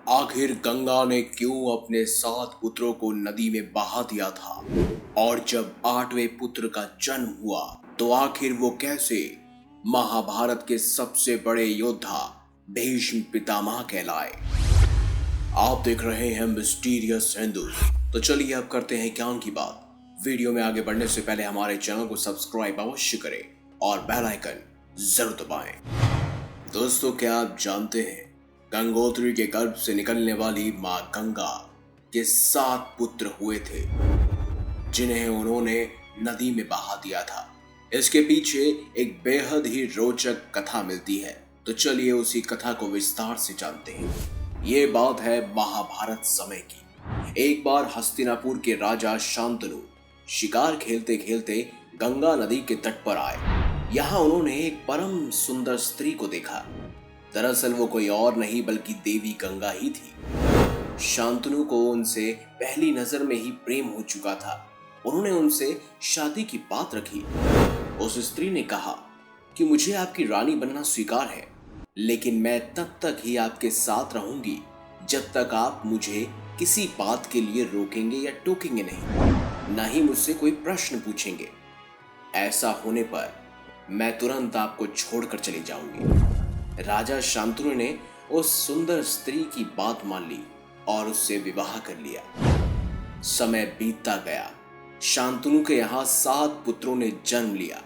आखिर गंगा ने क्यों अपने 7 पुत्रों को नदी में बहा दिया था? और जब 8वें पुत्र का जन्म हुआ तो आखिर वो कैसे महाभारत के सबसे बड़े योद्धा भीष्म पितामह कहलाए? आप देख रहे हैं मिस्टीरियस हिंदू। तो चलिए अब करते हैं ज्ञान की बात। वीडियो में आगे बढ़ने से पहले हमारे चैनल को सब्सक्राइब अवश्य करें और बेल आइकन जरूर दबाएं। दोस्तों, क्या आप जानते हैं गंगोत्री के गर्भ से निकलने वाली मां गंगा के 7 पुत्र हुए थे जिन्हें उन्होंने नदी में बहा दिया था। इसके पीछे एक बेहद ही रोचक कथा मिलती है, तो चलिए उसी कथा को विस्तार से जानते हैं। ये बात है महाभारत समय की। एक बार हस्तिनापुर के राजा शांतनु शिकार खेलते खेलते गंगा नदी के तट पर आए। यहाँ उन्होंने एक परम सुंदर स्त्री को देखा। दरअसल वो कोई और नहीं बल्कि देवी गंगा ही थी। शांतनु को उनसे पहली नजर में ही प्रेम हो चुका था। उन्होंने उनसे शादी की बात रखी। उस स्त्री ने कहा कि मुझे आपकी रानी बनना स्वीकार है, लेकिन मैं तब तक ही आपके साथ रहूंगी जब तक आप मुझे किसी बात के लिए रोकेंगे या टोकेंगे नहीं, ना ही मुझसे कोई प्रश्न पूछेंगे। ऐसा होने पर मैं तुरंत आपको छोड़कर चली जाऊंगी। राजा शांतनु ने उस सुंदर स्त्री की बात मान ली और उससे विवाह कर लिया। समय बीतता गया। शांतनु के यहाँ 7 पुत्रों ने जन्म लिया,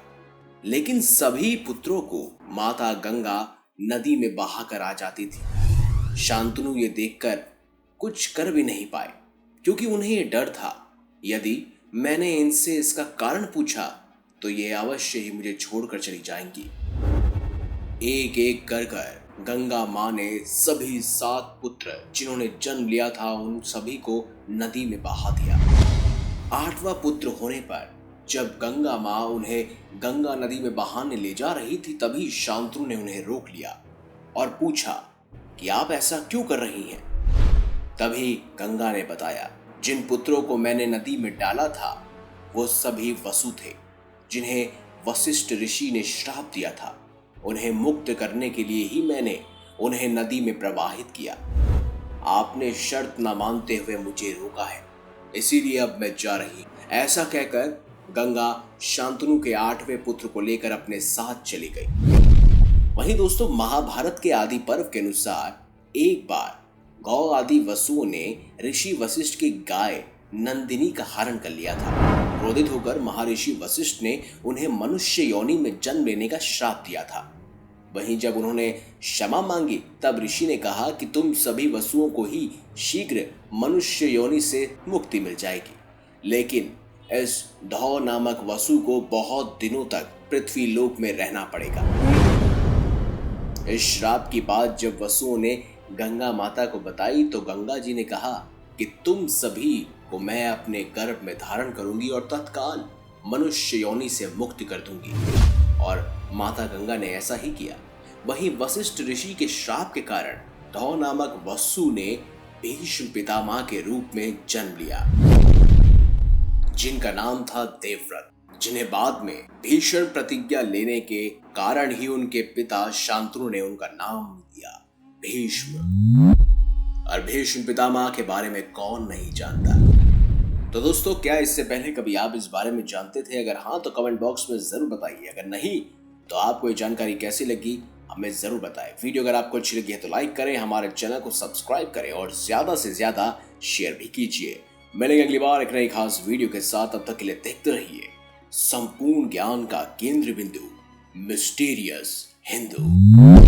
लेकिन सभी पुत्रों को माता गंगा नदी में बहाकर आ जाती थी। शांतनु ये देखकर कुछ कर भी नहीं पाए, क्योंकि उन्हें ये डर था यदि मैंने इनसे इसका कारण पूछा तो ये अवश्य ही मुझे छोड़कर चली जाएंगी। एक एक कर कर गंगा माँ ने सभी 7 पुत्र जिन्होंने जन्म लिया था उन सभी को नदी में बहा दिया। 8वां पुत्र होने पर जब गंगा माँ उन्हें गंगा नदी में बहाने ले जा रही थी, तभी शांतनु ने उन्हें रोक लिया और पूछा कि आप ऐसा क्यों कर रही हैं? तभी गंगा ने बताया, जिन पुत्रों को मैंने नदी में डाला था वो सभी वसु थे, जिन्हें वशिष्ठ ऋषि ने श्राप दिया था। उन्हें मुक्त करने के लिए ही मैंने उन्हें नदी में प्रवाहित किया। आपने शर्त न मानते हुए मुझे रोका है, इसीलिए अब मैं जा रही। ऐसा कहकर गंगा शांतनु के 8वें पुत्र को लेकर अपने साथ चली गई। वहीं दोस्तों, महाभारत के आदि पर्व के अनुसार एक बार गौ आदि वसुओं ने ऋषि वशिष्ठ की गाय नंदिनी का हरण कर लिया था। क्रोधित होकर महर्षि वशिष्ठ ने उन्हें मनुष्य योनि में जन्म लेने का श्राप दिया था। वहीं जब उन्होंने क्षमा मांगी तब ऋषि ने कहा कि तुम सभी वसुओं को ही शीघ्र मनुष्य योनि से मुक्ति मिल जाएगी, लेकिन इस धौ नामक वसु को बहुत दिनों तक पृथ्वी लोक में रहना पड़ेगा। इस श्राप की बात जब वसुओं ने गंगा माता को बताई तो गंगा जी ने कहा कि तुम सभी को मैं अपने गर्भ में धारण करूंगी और तत्काल मनुष्य योनि से मुक्त कर दूंगी। और माता गंगा ने ऐसा ही किया। वहीं वशिष्ठ ऋषि के श्राप के कारण धौ नामक वसु ने भीष्म पितामह के रूप में जन्म लिया, जिनका नाम था देवव्रत, जिन्हें बाद में भीषण प्रतिज्ञा लेने के कारण ही उनके पिता शांतनु ने उनका नाम दिया भीष्म। और भीष्म पितामह के बारे में कौन नहीं जानता। तो दोस्तों, क्या इससे पहले कभी आप इस बारे में जानते थे? अगर हाँ तो कमेंट बॉक्स में जरूर बताइए। अगर नहीं तो आपको ये जानकारी कैसी लगी हमें जरूर बताएं। वीडियो अगर आपको अच्छी लगी है तो लाइक करें, हमारे चैनल को सब्सक्राइब करें और ज्यादा से ज्यादा शेयर भी कीजिए। मिलेंगे अगली बार एक नई खास वीडियो के साथ। तब तक के लिए देखते रहिए संपूर्ण ज्ञान का केंद्र बिंदु मिस्टीरियस हिंदू।